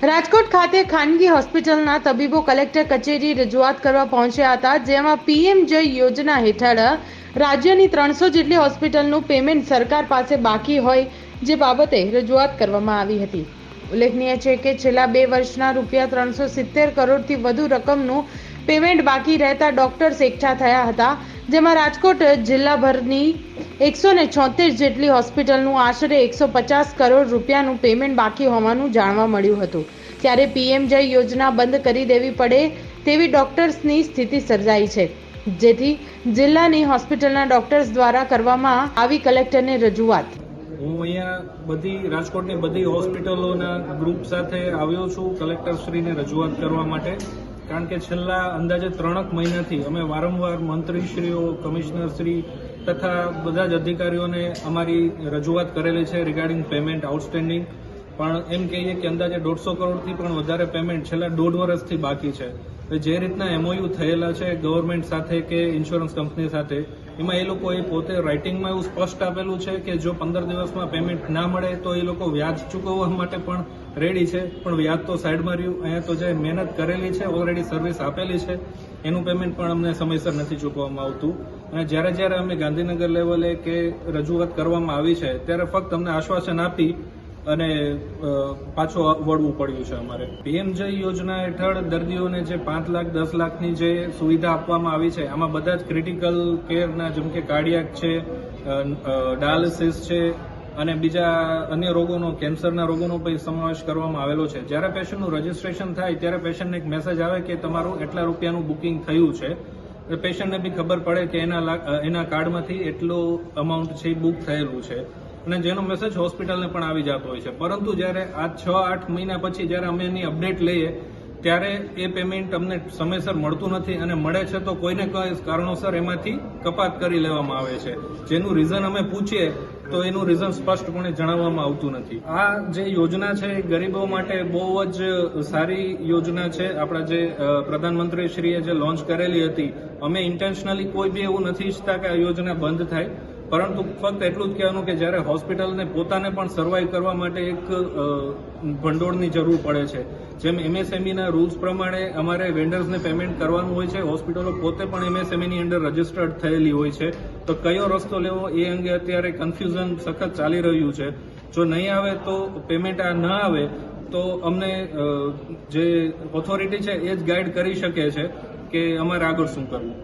રાજકોટ ખાતે ખાનગી હોસ્પિટલના તબીબો કલેક્ટર કચેરી રજૂઆત કરવા પહોંચ્યા હતા, જેમાં પીએમ જય યોજના હેઠળ રાજ્યની 300 જેટલી હોસ્પિટલનું પેમેન્ટ સરકાર પાસે બાકી હોય, જે બાબતે રજૂઆત કરવામાં આવી હતી. ઉલ્લેખનીય છે કે છેલ્લા 2 વર્ષના રૂપિયા 370 કરોડથી વધુ રકમનું પેમેન્ટ બાકી રહેતા ડોક્ટર્સ એકઠા થયા હતા, જેમાં રાજકોટ જિલ્લાભરની 176 જેટલી હોસ્પિટલનું આશરે 150 કરોડ રૂપિયાનું પેમેન્ટ બાકી હોવાનું જાણવા મળ્યું હતું. ત્યારે પીએમ જય યોજના બંધ કરી દેવી પડે તેવી ડોક્ટર્સની સ્થિતિ સર્જાઈ છે, જેથી જિલ્લાની હોસ્પિટલના ડોક્ટર્સ દ્વારા કરવામાં આવી કલેક્ટરને રજૂઆત. હું અહીંયા રાજકોટની બધી હોસ્પિટલોના ગ્રુપ સાથે આવ્યો છું કલેક્ટરશ્રીને રજૂઆત કરવા માટે, કારણ કે છેલ્લા અંદાજે 3 મહિનાથી અમે વારંવાર મંત્રીશ્રીઓ, કમિશનરશ્રી તથા બધા જ અધિકારીઓને અમારી રજૂઆત કરેલી છે રિગાર્ડિંગ પેમેન્ટ આઉટસ્ટેન્ડિંગ. પણ એમ કહીએ કે અંદાજે 150 કરોડથી પણ વધારે પેમેન્ટ છેલ્લા 1.5 વર્ષથી બાકી છે. જે રીતના એમઓયુ થયેલા છે ગવર્મેન્ટ સાથે કે ઇન્સ્યોરન્સ કંપની સાથે, એમાં એ લોકોએ પોતે રાઇટિંગમાં એવું સ્પષ્ટ આપેલું છે કે જો 15 દિવસમાં પેમેન્ટ ના મળે તો એ લોકો વ્યાજ ચૂકવવા માટે પણ રેડી છે, પણ વ્યાજ તો સાઈડમાં રહ્યું. અહીંયા તો જે મહેનત કરેલી છે, ઓલરેડી સર્વિસ આપેલી છે, એનું પેમેન્ટ પણ અમને સમયસર નથી ચૂકવવામાં આવતું. અને જ્યારે અમે ગાંધીનગર લેવલે કે રજૂઆત કરવામાં આવી છે, ત્યારે ફક્ત અમને આશ્વાસન આપી અને પાછું વળવું પડ્યું છે. અમારે પીએમ જય યોજના હેઠળ દર્દીઓને જે 5 લાખ 10 લાખની જે સુવિધા આપવામાં આવી છે, આમાં બધા જ ક્રિટિકલ કેરના જેમ કે કાર્ડિયાક છે, ડાયાલિસિસ છે અને બીજા અન્ય રોગોનો, કેન્સરના રોગોનો પણ સમાવેશ કરવામાં આવેલો છે. જ્યારે પેશન્ટનું રજીસ્ટ્રેશન થાય ત્યારે પેશન્ટને એક મેસેજ આવે કે તમારું એટલા રૂપિયાનું બુકિંગ થયું છે. પેશન્ટને બી ખબર પડે કે એના કાર્ડમાંથી એટલું અમાઉન્ટ છે બુક થયેલું છે, અને જેનો મેસેજ હોસ્પિટલને પણ આવી જતો હોય છે. પરંતુ જ્યારે આ 6-8 મહિના પછી જ્યારે અમે એની અપડેટ લઈએ ત્યારે એ પેમેન્ટ અમને સમયસર મળતું નથી, અને મળે છે તો કોઈને કોઈ કારણોસર એમાંથી કપાત કરી લેવામાં આવે છે. જેનું રીઝન અમે પૂછીએ તો એનું રીઝન સ્પષ્ટપણે જણાવવામાં આવતું નથી. આ જે યોજના છે એ ગરીબો માટે બહુ જ સારી યોજના છે. આપણા જે પ્રધાનમંત્રીશ્રીએ જે લોન્ચ કરેલી હતી, અમે ઇન્ટેન્શનલી કોઈ બી એવું નથી ઈચ્છતા કે આ યોજના બંધ થાય, પરંતુ ફક્ત એટલું જ કહેવાનું કે જ્યારે હોસ્પિટલને પોતાને પણ સર્વાઈવ કરવા માટે એક ભંડોળની જરૂર પડે છે. જેમ એમએસએમઈના રૂલ્સ પ્રમાણે અમારે વેન્ડર્સને પેમેન્ટ કરવાનું હોય છે, હોસ્પિટલો પોતે પણ એમએસએમઈની અંડર રજીસ્ટર્ડ થયેલી હોય છે. તો કયો રસ્તો લેવો એ અંગે અત્યારે કન્ફ્યુઝન સખત ચાલી રહ્યું છે. જો નહીં આવે તો પેમેન્ટ ન આવે તો અમને જે ઓથોરિટી છે એ જ ગાઈડ કરી શકે છે કે અમારે આગળ શું કરવું.